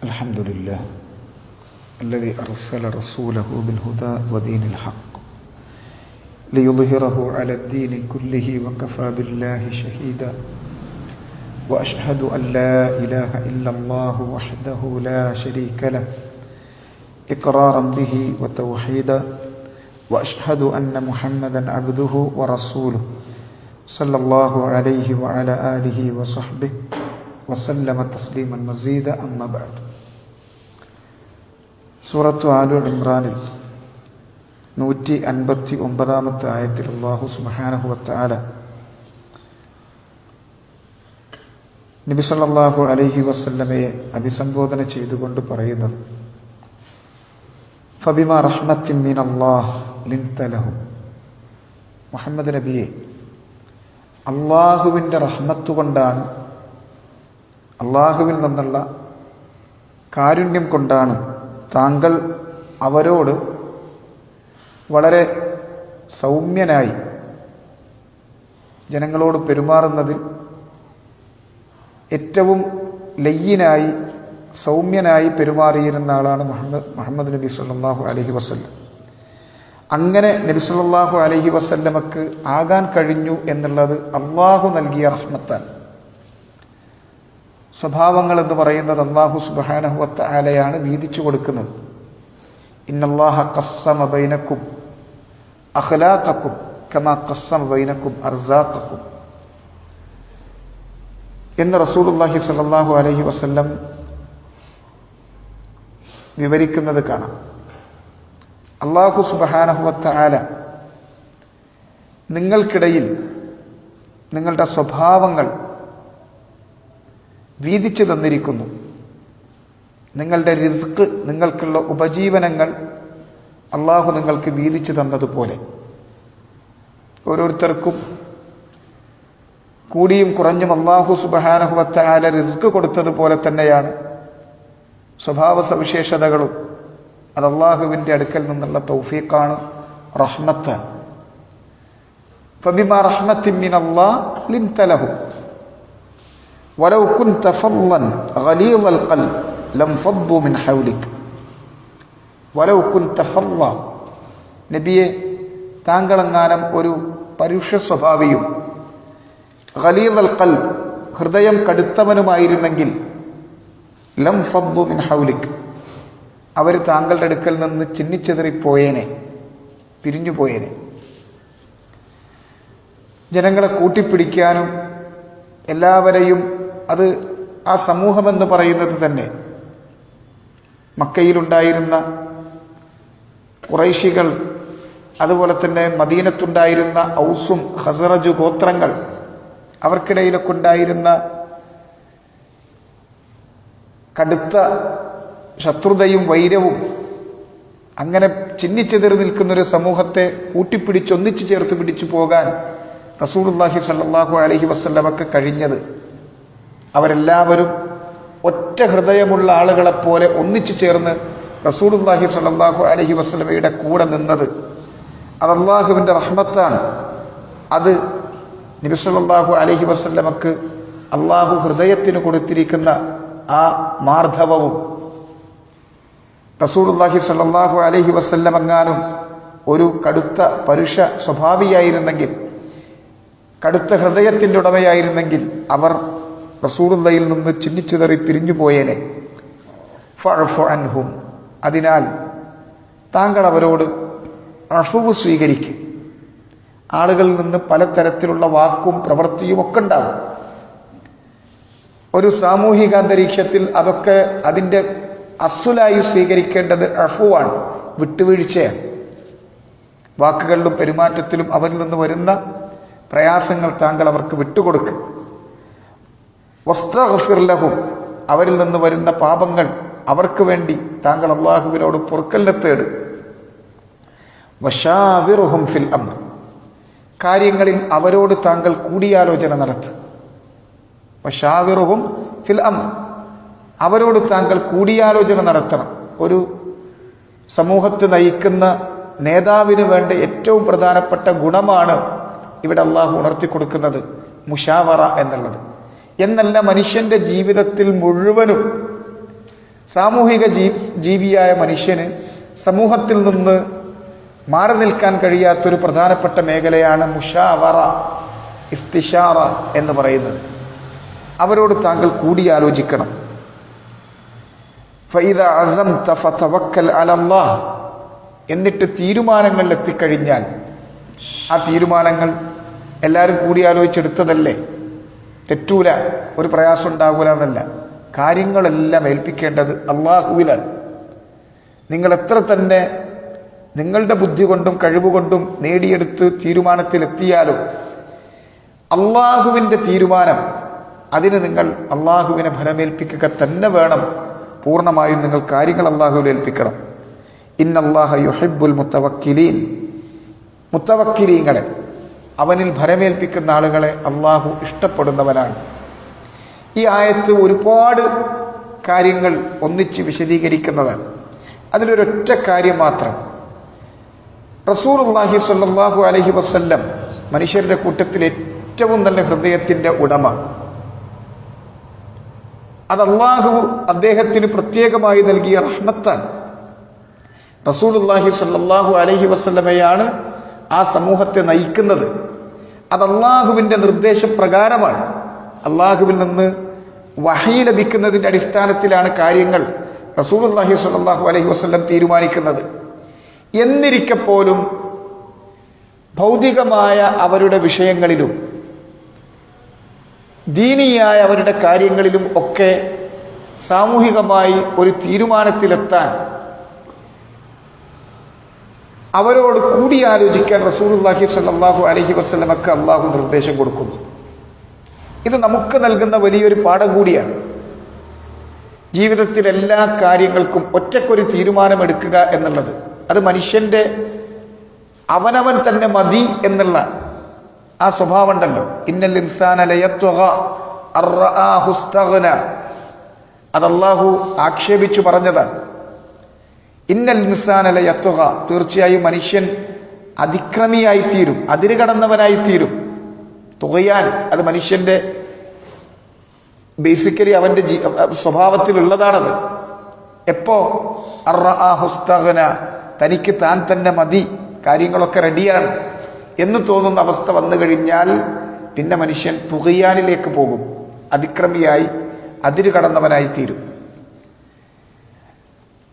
الحمد لله الذي أرسل رسوله بالهدى ودين الحق ليظهره على الدين كله وكفى بالله شهيدا وأشهد أن لا إله إلا الله وحده لا شريك له إقرارا به وتوحيدا وأشهد أن محمدا عبده ورسوله صلى الله عليه وعلى آله وصحبه وسلم تسليما مزيدا أما بعد. സൂറത്തു ആലു ഇമ്രാനിൽ 159 ആയത്തിൽ അല്ലാഹു സുബ്ഹാനഹു വതആല നബി സല്ലല്ലാഹു അലൈഹി വസല്ലമയെ അഭിസംബോധന ചെയ്തുകൊണ്ട് പറയുന്നത്, ഫബിമാ റഹ്മത്തിൻ മിനല്ലാഹ് ലിൻത ലഹു. മുഹമ്മദ് നബിയെ, അള്ളാഹുവിൻ്റെ റഹ്മത്ത് കൊണ്ടാണ്, അള്ളാഹുവിൽ നിന്നുള്ള കാരുണ്യം കൊണ്ടാണ് താങ്കൾ അവരോട് വളരെ സൗമ്യനായി ജനങ്ങളോട് പെരുമാറുന്നതിൽ ഏറ്റവും ലയ്യനായി സൗമ്യനായി പെരുമാറിയിരുന്ന ആളാണ് മുഹമ്മദ് നബി സല്ലല്ലാഹു അലൈഹി വസല്ലം. അങ്ങനെ നബി സല്ലല്ലാഹു അലൈഹി വസല്ലമക്ക് ആകാൻ കഴിഞ്ഞു എന്നുള്ളത് അള്ളാഹു നൽകിയ റഹ്മത്താണ്. സ്വഭാവങ്ങൾ എന്ന് പറയുന്നത് അല്ലാഹു സുബ്ഹാനഹു വതആലയാണ് വീതിച്ചു കൊടുക്കുന്നത്. ഇന്നല്ലാഹ ഖസ്സമ ബൈനക്കും അഖ്ലാഖക്കും കമാ ഖസ്സമ ബൈനക്കും അർസാഖക്കും എന്ന് റസൂലുള്ളാഹി സ്വല്ലല്ലാഹു അലൈഹി വസല്ലം വിവരിക്കുന്നത് കാണാം. അല്ലാഹു സുബ്ഹാനഹു വതആല നിങ്ങൾക്കിടയിൽ നിങ്ങളുടെ സ്വഭാവങ്ങൾ വീതിച്ചു തന്നിരിക്കുന്നു. നിങ്ങളുടെ റിസ്ക്, നിങ്ങൾക്കുള്ള ഉപജീവനങ്ങൾ അള്ളാഹു നിങ്ങൾക്ക് വീതിച്ചു തന്നതുപോലെ ഓരോരുത്തർക്കും കൂടിയും കുറഞ്ഞും അള്ളാഹു സുബ്ഹാനഹു വതആല റിസ്ക് കൊടുത്തതുപോലെ തന്നെയാണ് സ്വഭാവ സവിശേഷതകളും. അത് അള്ളാഹുവിൻ്റെ അടുക്കൽ നിന്നുള്ള തൗഫീഖാണ്, റഹ്മത്താണ്. ഫബിമാ റഹ്മത്തിൻ മിനല്ലാഹ് ലിൻത ലഹു വലൗ കുൻത ഫളൻ ഗലീളൽ ഖൽബ് ലം ഫദ്ദു മിൻ ഹൗലിക്. വലൗ കുൻത ഫള, നബിയെ, താങ്കളെങ്ങാനും ഒരു പരുഷ സ്വഭാവിയും ഗലീളൽ ഖൽബ്, ഹൃദയം കടുത്തവനുമായിരുന്നെങ്കിൽ ലം ഫദ്ദു മിൻ ഹൗലിക്, അവർ താങ്കളുടെ അടുക്കൽ നിന്ന് ചിന്നിച്ചെതറിപ്പോയേനെ, പിരിഞ്ഞുപോയേനെ. ജനങ്ങളെ കൂട്ടിപ്പിടിക്കാനും എല്ലാവരെയും, അത് ആ സമൂഹമെന്ന് പറയുന്നത് തന്നെ മക്കയിലുണ്ടായിരുന്ന ഖുറൈശികൾ, അതുപോലെ തന്നെ മദീനത്തുണ്ടായിരുന്ന ഔസും ഖസറജ് ഗോത്രങ്ങൾ, അവർക്കിടയിലൊക്കെ ഉണ്ടായിരുന്ന കടുത്ത ശത്രുതയും വൈരവും, അങ്ങനെ ചിന്നിച്ചെതിറി നിൽക്കുന്നൊരു സമൂഹത്തെ കൂട്ടിപ്പിടിച്ചൊന്നിച്ചു ചേർത്ത് പിടിച്ചു പോകാൻ റസൂലുള്ളാഹി സ്വല്ലല്ലാഹു അലൈഹി വസല്ലമക്ക് കഴിഞ്ഞത് അവരെല്ലാവരും ഒറ്റ ഹൃദയമുള്ള ആളുകളെപ്പോലെ ഒന്നിച്ചു ചേർന്ന് റസൂലുള്ളാഹി സ്വല്ലല്ലാഹു അലൈഹി വസല്ലമയുടെ കൂടെ നിന്നത് അത് അല്ലാഹുവിൻ്റെ റഹ്മത്താണ്. അത് നബി സല്ലല്ലാഹു അലൈഹി വസല്ലമക്ക് അള്ളാഹു ഹൃദയത്തിന് കൊടുത്തിരിക്കുന്ന ആ മാർദ്ധവവും, റസൂലുള്ളാഹി സ്വല്ലല്ലാഹു അലൈഹി വസല്ലം എങ്ങാനും ഒരു കടുത്ത പരുഷ സ്വഭാവിയായിരുന്നെങ്കിൽ, കടുത്ത ഹൃദയത്തിൻ്റെ ഉടമയായിരുന്നെങ്കിൽ അവർ റസൂലുള്ളാഹിയിൽ നിന്ന് ചിന്നിച്ചിതറി പിരിഞ്ഞു പോയേനെ. ഫഅഫു അൻഹും, അതിനാൽ താങ്കൾ അവരോട് അഫ്വ് സ്വീകരിക്കും. ആളുകളിൽ നിന്ന് പലതരത്തിലുള്ള വാക്കും പ്രവൃത്തിയും ഒക്കെ ഉണ്ടാകും. ഒരു സാമൂഹിക അന്തരീക്ഷത്തിൽ അതൊക്കെ അതിൻ്റെ അസ്സുലായി സ്വീകരിക്കേണ്ടത് അഫ്വാണ്, വിട്ടുവീഴ്ചയാണ്. വാക്കുകളിലും പെരുമാറ്റത്തിലും അവരിൽ നിന്ന് വരുന്ന പ്രയാസങ്ങൾ താങ്കൾ അവർക്ക് വിട്ടുകൊടുക്കും. വസ്തഗ്ഫിർ ലഹും, അവരിൽ നിന്ന് വരുന്ന പാപങ്ങൾ അവർക്ക് വേണ്ടി താങ്കൾ അല്ലാഹുവിനോട് പൊറുക്കലിനെ തേടും. വശാവിറുഹും ഫിൽ അംർ, കാര്യങ്ങളിൽ അവരോട് താങ്കൾ കൂടിയാലോചന നടത്തും. വശാവിറുഹും ഫിൽ അംർ, അവരോട് താങ്കൾ കൂടിയാലോചന നടത്തണം. ഒരു സമൂഹത്തെ നയിക്കുന്ന നേതാവിന് വേണ്ട ഏറ്റവും പ്രധാനപ്പെട്ട ഗുണമാണ് ഇവിടെ അള്ളാഹു ഉണർത്തിക്കൊടുക്കുന്നത്, മുഷാവറ എന്നുള്ളത്. എന്നല്ല, മനുഷ്യന്റെ ജീവിതത്തിൽ മുഴുവനും സാമൂഹിക ജീവിയായ മനുഷ്യന് സമൂഹത്തിൽ നിന്ന് മാറി നിൽക്കാൻ കഴിയാത്തൊരു പ്രധാനപ്പെട്ട മേഖലയാണ് മുഷാവറ, ഇസ്തിഷാറ എന്ന് പറയുന്നത്. അവരോട് താങ്കൾ കൂടിയാലോചിക്കണം. ഫഇദാ അസംത ഫതവക്കൽ അലല്ലാഹ്. എന്നിട്ട് തീരുമാനങ്ങളിൽ എത്തിക്കഴിഞ്ഞാൽ ആ തീരുമാനങ്ങൾ എല്ലാവരും കൂടിയാലോചിച്ചെടുത്തതല്ലേ, തെറ്റൂല, ഒരു പ്രയാസം ഉണ്ടാകൂല എന്നല്ല. കാര്യങ്ങളെല്ലാം ഏൽപ്പിക്കേണ്ടത് അള്ളാഹുവിലാണ്. നിങ്ങൾ എത്ര തന്നെ നിങ്ങളുടെ ബുദ്ധി കൊണ്ടും കഴിവുകൊണ്ടും നേടിയെടുത്ത് തീരുമാനത്തിലെത്തിയാലും അള്ളാഹുവിൻ്റെ തീരുമാനം, അതിന് നിങ്ങൾ അള്ളാഹുവിനെ ഫലമേൽപ്പിക്കുക തന്നെ വേണം. പൂർണ്ണമായും നിങ്ങൾ കാര്യങ്ങൾ അള്ളാഹുവിൽ ഏൽപ്പിക്കണം. ഇന്നല്ലാഹ യുഹിബ്ബുൽ മുത്തവക്കിലീൻ. മുത്തവക്കിലീങ്ങളെ, അവനിൽ ഭരമേൽപ്പിക്കുന്ന ആളുകളെ അള്ളാഹു ഇഷ്ടപ്പെടുന്നവനാണ്. ഈ ആയത്ത് ഒരുപാട് കാര്യങ്ങൾ ഒന്നിച്ച് വിശദീകരിക്കുന്നതാണ്. അതിലൊരൊറ്റ കാര്യം മാത്രം, റസൂലുള്ളാഹി സ്വല്ലല്ലാഹു അലൈഹി വസല്ലം മനുഷ്യരുടെ കൂട്ടത്തിൽ ഏറ്റവും നല്ല ഹൃദയത്തിന്റെ ഉടമ. അത് അള്ളാഹു അദ്ദേഹത്തിന് പ്രത്യേകമായി നൽകിയ റഹ്മത്താണ്. റസൂലുള്ളാഹി സ്വല്ലല്ലാഹു അലൈഹി വസല്ലമയാണ് ആ സമൂഹത്തെ നയിക്കുന്നത്. അത് അള്ളാഹുവിന്റെ നിർദ്ദേശപ്രകാരമാണ്. അള്ളാഹുവിൽ നിന്ന് വഹി ലഭിക്കുന്നതിന്റെ അടിസ്ഥാനത്തിലാണ് കാര്യങ്ങൾ റസൂലുള്ളാഹി സ്വല്ലല്ലാഹു അലൈഹി വസല്ലം തീരുമാനിക്കുന്നത്. എന്നിരിക്കെ പോലും ഭൗതികമായ അവരുടെ വിഷയങ്ങളിലും ദീനിയായ അവരുടെ കാര്യങ്ങളിലും ഒക്കെ സാമൂഹികമായി ഒരു തീരുമാനത്തിലെത്താൻ അവരോട് കൂടിയാലോചിക്കാൻ റസൂലുള്ളാഹി സ്വല്ലല്ലാഹു അലൈഹി വസല്ലമക്ക് അള്ളാഹു നിർദ്ദേശം കൊടുക്കുന്നു. ഇത് നമുക്ക് നൽകുന്ന വലിയൊരു പാഠം കൂടിയാണ്. ജീവിതത്തിൽ എല്ലാ കാര്യങ്ങൾക്കും ഒറ്റക്കൊരു തീരുമാനമെടുക്കുക എന്നുള്ളത്, അത് മനുഷ്യന്റെ അവനവൻ തന്നെ മതി എന്നുള്ള ആ സ്വഭാവം ഉണ്ടല്ലോ. ഇന്നൽ ഇൻസാന ലയത്വഗ അർആഹു ഇസ്തഗ്ന. അത് അല്ലാഹു ആക്ഷേപിച്ചു പറഞ്ഞതാണ്. ഇന്നൽ ഇൻസാന ലയത്വഗ, തീർച്ചയായും മനുഷ്യൻ അതിക്രമിയായി തീരും, അതിര് കടന്നവനായി തീരും. തുകയാൻ അത് മനുഷ്യന്റെ ബേസിക്കലി അവന്റെ സ്വഭാവത്തിലുള്ളതാണത്. എപ്പോ അർആഹു ഇസ്തഗ്ന, തനിക്ക് താൻ തന്നെ മതി, കാര്യങ്ങളൊക്കെ റെഡിയാണ് എന്ന് തോന്നുന്ന അവസ്ഥ വന്നു കഴിഞ്ഞാൽ പിന്നെ മനുഷ്യൻ തുകയാനിലേക്ക് പോകും, അതിക്രമിയായി അതിര് കടന്നവനായി തീരും.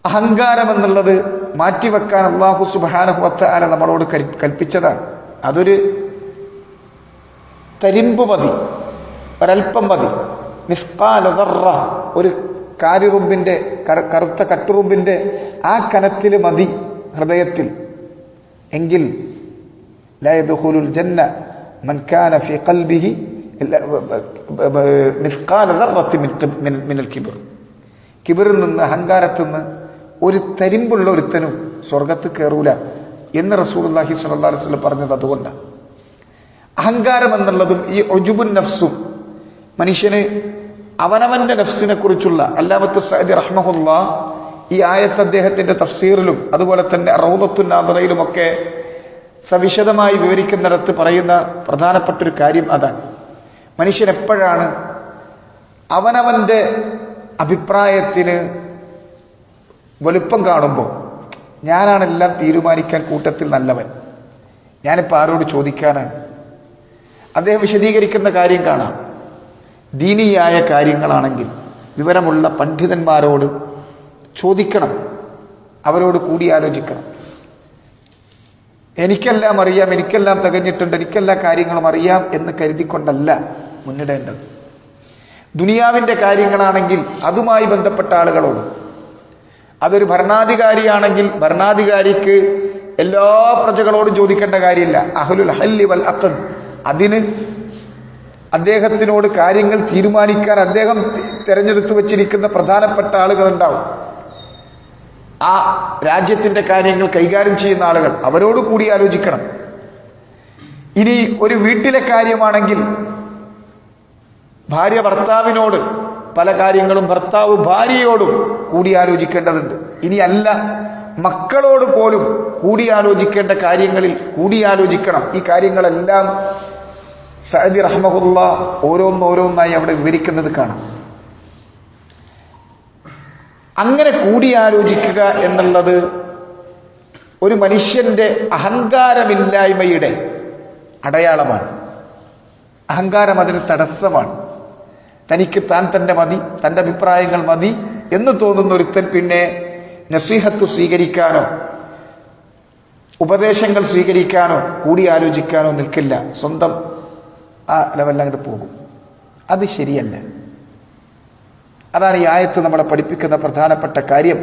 അഹങ്കാരം എന്നുള്ളത് മാറ്റിവെക്കാൻ അല്ലാഹു സുബ്ഹാനഹു വ തആല നമ്മളോട് കൽപ്പിച്ചതാണ്. അതൊരു തരിമ്പ് മതി, ഒരൽപ്പം മതി. മിസ്ഖാല ദർറ, ഒരു കാരിറുമ്പിന്റെ കറുത്ത കട്ടുറുമ്പിന്റെ ആ കനത്തിൽ മതി ഹൃദയത്തിൽ. എങ്കിൽ ലാ യദ്ഖുലുൽ ജന്ന മൻ കാന ഫീ ഖൽബിഹി മിസ്ഖാല ദർറത്തി മിനൽ കിബ്ർ. കിബറിൽ നിന്ന്, അഹങ്കാരത്തിൽ നിന്ന് ഒരു തരിമ്പുള്ള ഒരുത്തനും സ്വർഗത്ത് കയറൂല എന്ന് റസൂലുള്ളാഹി സ്വല്ലല്ലാഹു അലൈഹി വസല്ലം പറഞ്ഞത് അതുകൊണ്ടാണ്. അഹങ്കാരം എന്നുള്ളതും ഈ ഉജുബുൻ നഫ്സും മനുഷ്യന് അവനവന്റെ നഫ്സിനെ കുറിച്ചുള്ള, അല്ലാമത്ത് സഅദി റഹ്മഹുല്ലാഹ് ഈ ആയത്ത് അദ്ദേഹത്തിന്റെ തഫ്സീറിലും അതുപോലെ തന്നെ റൗദത്തുൻ നാദിറയിലുമൊക്കെ സവിശദമായി വിവരിക്കുന്നിടത്ത് പറയുന്ന പ്രധാനപ്പെട്ട ഒരു കാര്യം അതാണ്. മനുഷ്യൻ എപ്പോഴാണ് അവനവന്റെ അഭിപ്രായത്തിന് വലുപ്പം കാണുമ്പോൾ, ഞാനാണെല്ലാം തീരുമാനിക്കാൻ കൂട്ടത്തിൽ നല്ലവൻ, ഞാനിപ്പോൾ ആരോട് ചോദിക്കാനാണ്, അദ്ദേഹം വിശദീകരിക്കുന്ന കാര്യം കാണാം. ദീനിയായ കാര്യങ്ങളാണെങ്കിൽ വിവരമുള്ള പണ്ഡിതന്മാരോട് ചോദിക്കണം, അവരോട് കൂടിയാലോചിക്കണം. എനിക്കെല്ലാം അറിയാം, എനിക്കെല്ലാം തികഞ്ഞിട്ടുണ്ട്, എനിക്കെല്ലാ കാര്യങ്ങളും അറിയാം എന്ന് കരുതിക്കൊണ്ടല്ല മുന്നിടേണ്ടത്. ദുനിയാവിന്റെ കാര്യങ്ങളാണെങ്കിൽ അതുമായി ബന്ധപ്പെട്ട ആളുകളോട്, അതൊരു ഭരണാധികാരിയാണെങ്കിൽ ഭരണാധികാരിക്ക് എല്ലാ പ്രജകളോടും ചോദിക്കേണ്ട കാര്യമില്ല. അഹ്ലുൽ ഹല്ലി വൽ അഖ്ദ്, അതിന് അദ്ദേഹത്തിനോട് കാര്യങ്ങൾ തീരുമാനിക്കാൻ അദ്ദേഹം തെരഞ്ഞെടുത്തു വച്ചിരിക്കുന്ന പ്രധാനപ്പെട്ട ആളുകളുണ്ടാവും. ആ രാജ്യത്തിന്റെ കാര്യങ്ങൾ കൈകാര്യം ചെയ്യുന്ന ആളുകൾ, അവരോട് കൂടി ആലോചിക്കണം. ഇനി ഒരു വീട്ടിലെ കാര്യമാണെങ്കിൽ ഭാര്യ ഭർത്താവിനോട് പല കാര്യങ്ങളും ഭർത്താവ് ഭാര്യയോടും കൂടിയാലോചിക്കേണ്ടതുണ്ട്. ഇനി അല്ല, മക്കളോട് പോലും കൂടിയാലോചിക്കേണ്ട കാര്യങ്ങളിൽ കൂടിയാലോചിക്കണം. ഈ കാര്യങ്ങളെല്ലാം സഅദി റഹ്മഹുല്ലാഹ് ഓരോന്നോരോന്നായി അവിടെ വിവരിക്കുന്നത് കാണാം. അങ്ങനെ കൂടിയാലോചിക്കുക എന്നുള്ളത് ഒരു മനുഷ്യന്റെ അഹങ്കാരമില്ലായ്മയുടെ അടയാളമാണ്. അഹങ്കാരം അതിന് തടസ്സമാണ്. തനിക്ക് തന്നെ മതി, തന്റെ അഭിപ്രായങ്ങൾ മതി എന്ന് തോന്നുന്ന ഒരുത്തൻ പിന്നെ നസീഹത്ത് സ്വീകരിക്കാനോ ഉപദേശങ്ങൾ സ്വീകരിക്കാനോ കൂടിയാലോചിക്കാനോ നിൽക്കില്ല. സ്വന്തം ആ ലെവലിൽ അങ്ങോട്ട് പോകും. അത് ശരിയല്ല. അതാണ് ഈ ആയത്ത് നമ്മളെ പഠിപ്പിക്കുന്ന പ്രധാനപ്പെട്ട കാര്യം.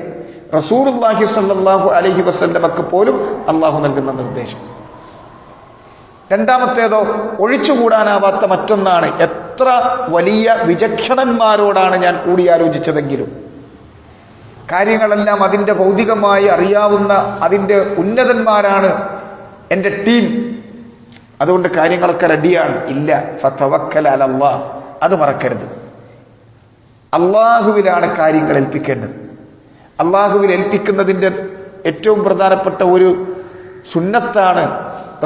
റസൂലുള്ളാഹി സ്വല്ലല്ലാഹു അലൈഹി വസല്ലമക്ക് പോലും അള്ളാഹു നൽകുന്ന നിർദ്ദേശം. രണ്ടാമത്തേതോ ഒഴിച്ചുകൂടാനാവാത്ത മറ്റൊന്നാണ്. എത്ര വലിയ വിചക്ഷണന്മാരോടാണ് ഞാൻ കൂടിയാലോചിച്ചതെങ്കിലും കാര്യങ്ങളെല്ലാം അതിന്റെ ഭൗതികമായി അറിയാവുന്ന അതിന്റെ ഉന്നതന്മാരാണ് എന്റെ ടീം, അതുകൊണ്ട് കാര്യങ്ങളൊക്കെ റെഡിയാണ്. ഇല്ല, ഫതവക്കൽ അലല്ലാഹ്, അത് മറക്കരുത്. അള്ളാഹുവിലാണ് കാര്യങ്ങൾ ഏൽപ്പിക്കേണ്ടത്. അള്ളാഹുവിൽ ഏൽപ്പിക്കുന്നതിന്റെ ഏറ്റവും പ്രധാനപ്പെട്ട ഒരു സുന്നത്താണ്,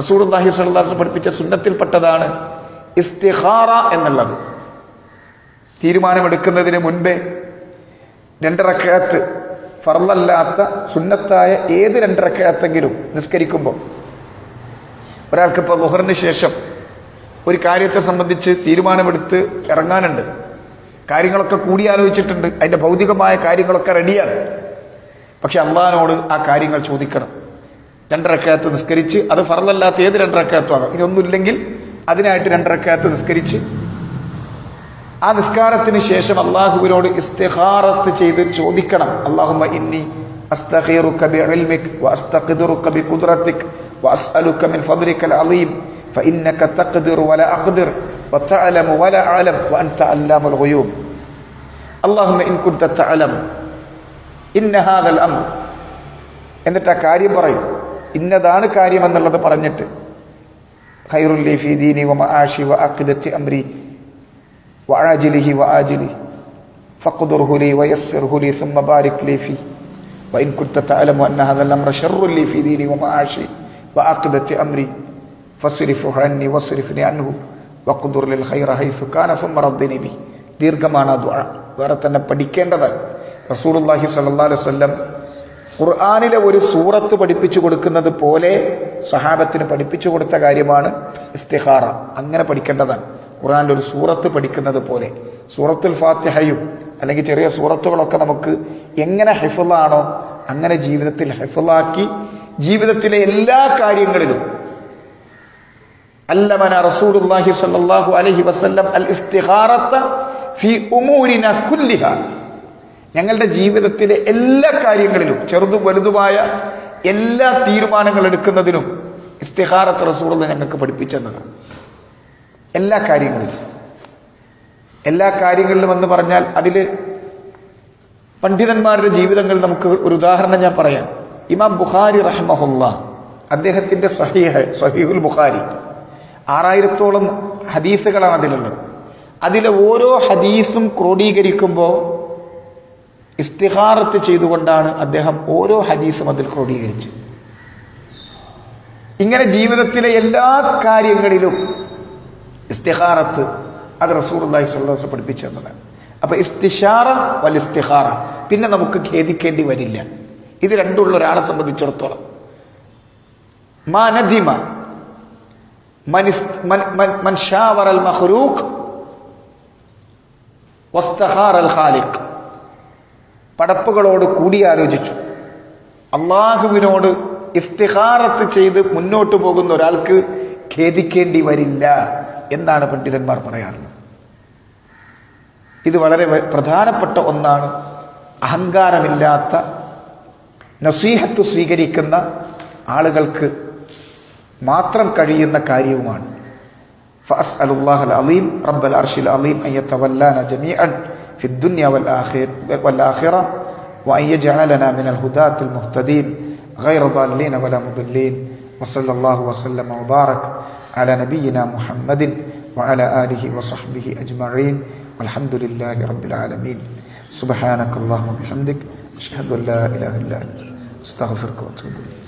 റസൂലുള്ളാഹി സ്വല്ലല്ലാഹു അലൈഹി വസല്ലം പഠിപ്പിച്ച സുന്നത്തിൽപ്പെട്ടതാണ് ഇസ്തിഖാറ എന്നുള്ളത്. തീരുമാനമെടുക്കുന്നതിന് മുൻപേ 2 റക്അത്ത് ഫർളല്ലാത്ത സുന്നത്തായ ഏത് 2 റക്അത്തെങ്കിലും നിസ്കരിക്കുമ്പോൾ, ഒരാൾക്കിപ്പോൾ ളുഹറിന് ശേഷം ഒരു കാര്യത്തെ സംബന്ധിച്ച് തീരുമാനമെടുത്ത് ഇറങ്ങാനുണ്ട്, കാര്യങ്ങളൊക്കെ കൂടിയാലോചിച്ചിട്ടുണ്ട്, അതിന്റെ ഭൗതികമായ കാര്യങ്ങളൊക്കെ റെഡിയാണ്. പക്ഷെ അള്ളാഹിനോട് ആ കാര്യങ്ങൾ ചോദിക്കണം. 2 റക്അത്ത് നിസ്കരിച്ച്, അത് ഫർളല്ലാത്ത ഏത് 2 റക്അത്തും ആകാം, ഇനി ഒന്നുമില്ലെങ്കിൽ അതിനായിട്ട് 2 റക്അത്ത് നിസ്കരിച്ച് ആ നിസ്കാരത്തിന് ശേഷം അള്ളാഹുവിനോട് ഇസ്തിഖാറത്ത് ചെയ്ത് ചോദിക്കണം. അല്ലാഹുമ്മ ഇന്നി അസ്തഖീറുക ബിഇൽമിക വഅസ്തഖ്ദിറുക ബിഖുദ്റതിക വഅസ്അലുക മിൻ ഫദ്ലികൽ അളീം ഫഇന്നക തഖ്ദിറു വലാ അഖ്ദിർ വതഅലമു വലാ അഅലം വഅൻത അല്ലാമുൽ ഗുയൂബ്. അല്ലാഹുമ്മ ഇൻ കുൻത തഅലം ഇന്ന ഹാദൽ അംർ, എന്നിട്ട് ആ കാര്യം പറയും. ഇന്നതാണ് കാര്യം എന്നുള്ളത് പറഞ്ഞിട്ട് ഖൈറുൽ ലീ ഫീ ദീനി വമആശി വഅഖിദതി അംരി വആജിലിഹി വആജിലിഹി ഫഖ്ദുർഹു ലീ വയസ്സിർഹു ലീ സുമ്മ ബാരിക് ലീ ഫീ വഇൻ കുൻത തഅലമു അന്ന ഹാദൽ അംറ ശർറുൻ ലീ ഫീ ദീനി വമആശി വഅഖിദതി അംരി ഫസ്രിഫ്ഹു അന്നി വസ്രിഫ്നി അൻഹു വഖ്ദുർ ലിൽ ഖൈറ ഹൈസു കാന സുമ്മ റദ്ദിനി ബി. ദീർഘമാണ് ആ ദുആ, വേറെ തന്നെ പഠിക്കേണ്ടതാണ്. റസൂലുള്ളാഹി സ്വല്ലല്ലാഹു അലൈഹി വസല്ലം ഖുർആനിലെ ഒരു സൂറത്ത് പഠിപ്പിച്ചു കൊടുക്കുന്നത് പോലെ സഹാബത്തിന് പഠിപ്പിച്ചു കൊടുത്ത കാര്യമാണ് ഇസ്തിഖാറ. അങ്ങനെ പഠിക്കേണ്ടതാണ്. ഖുർആനിലെ ഒരു സൂറത്ത് പഠിക്കുന്നത് പോലെ. സൂറത്തുൽ ഫാത്തിഹയും അല്ലെങ്കിൽ ചെറിയ സൂറത്തുകളൊക്കെ നമുക്ക് എങ്ങനെ ഹിഫ്ളാണോ അങ്ങനെ ജീവിതത്തിൽ ഹിഫ്ളാക്കി ജീവിതത്തിലെ എല്ലാ കാര്യങ്ങളിലും അല്ലമന റസൂലുള്ളാഹി സ്വല്ലല്ലാഹു അലൈഹി വസല്ലം അൽ ഇസ്തിഖാറത ഫീ ഉമൂരിന കുല്ലിഹാ. ഞങ്ങളുടെ ജീവിതത്തിലെ എല്ലാ കാര്യങ്ങളിലും ചെറുതും വലുതുമായ എല്ലാ തീരുമാനങ്ങൾ എടുക്കുന്നതിനും ഇസ്തിഖാറത്ത് റസൂലുള്ളാഹി ഞങ്ങൾക്ക് പഠിപ്പിച്ചെന്നതാണ്. എല്ലാ കാര്യങ്ങളിലും എന്ന് പറഞ്ഞാൽ അതിൽ പണ്ഡിതന്മാരുടെ ജീവിതങ്ങൾ നമുക്ക് ഒരു ഉദാഹരണം ഞാൻ പറയാം. ഇമാം ബുഖാരി റഹ്മഹുല്ലാഹ്, അദ്ദേഹത്തിന്റെ സഹീഹുൽ ബുഖാരി 6000-ഓളം ഹദീസുകളാണ് അതിലുള്ളത്. അതിലെ ഓരോ ഹദീസും ക്രോഡീകരിക്കുമ്പോൾ ഇസ്തിഖാറത്ത് ചെയ്തുകൊണ്ടാണ് അദ്ദേഹം ഓരോ ഹദീസും അതിൽ ക്രോഡീകരിച്ചത്. ഇങ്ങനെ ജീവിതത്തിലെ എല്ലാ കാര്യങ്ങളിലും ഇസ്തിഖാറത്ത് അത് റസൂലുള്ളാഹി സ്വല്ലല്ലാഹു അലൈഹി വസല്ലം പഠിപ്പിച്ചു എന്നതാണ്. അപ്പൊ ഇസ്തിശാറ വൽ ഇസ്തിഖാറ പിന്നെ നമുക്ക് ഖേദിക്കേണ്ടി വരില്ല. ഇത് രണ്ടുള്ള ഒരാളെ സംബന്ധിച്ചിടത്തോളം മാ നദിമ മൻ ശാവറ അൽ മഖ്ലൂഖ് വസ്തഖാറ അൽ ഖാലിഖ്. പടപ്പുകളോട് കൂടിയാലോചിച്ചു, അള്ളാഹുവിനോട് ഇസ്തിഖാറത്ത് ചെയ്ത് മുന്നോട്ട് പോകുന്ന ഒരാൾക്ക് ഖേദിക്കേണ്ടി വരില്ല എന്നാണ് പണ്ഡിതന്മാർ പറയാറുള്ളത്. ഇത് വളരെ പ്രധാനപ്പെട്ട ഒന്നാണ്. അഹങ്കാരമില്ലാത്ത നസീഹത്ത് സ്വീകരിക്കുന്ന ആളുകൾക്ക് മാത്രം കഴിയുന്ന കാര്യവുമാണ്. ഫഅസ്അലുല്ലാഹൽ അലീം റബ്ബൽ അർശിൽ അലീം അൻ യതവല്ലാന ജമീഅൻ ഫി ദുനിയ വൽ ആഖിറ വഅൻ യജഅലന മിനൽ ഹുദാത്തിൽ മുഹ്തദീൻ ഗൈറ ളാലിൻ വലാ മുദല്ലീൻ വസല്ലല്ലാഹു വസല്ലമ വബാറക അലാ നബിയിന മുഹമ്മദിൻ വഅലാ ആലിഹി വസഹ്ബിഹി അജ്മഈൻ വൽഹംദുലില്ലാഹി റബ്ബിൽ ആലമീൻ. സുബ്ഹാനക അല്ലാഹുമ്മ വബിഹംദിക അശ്ഹദു അൻ ലാ ഇലാഹ ഇല്ല അൻത അസ്തഗ്ഫിറുക വഅതൂബു ഇലൈക്.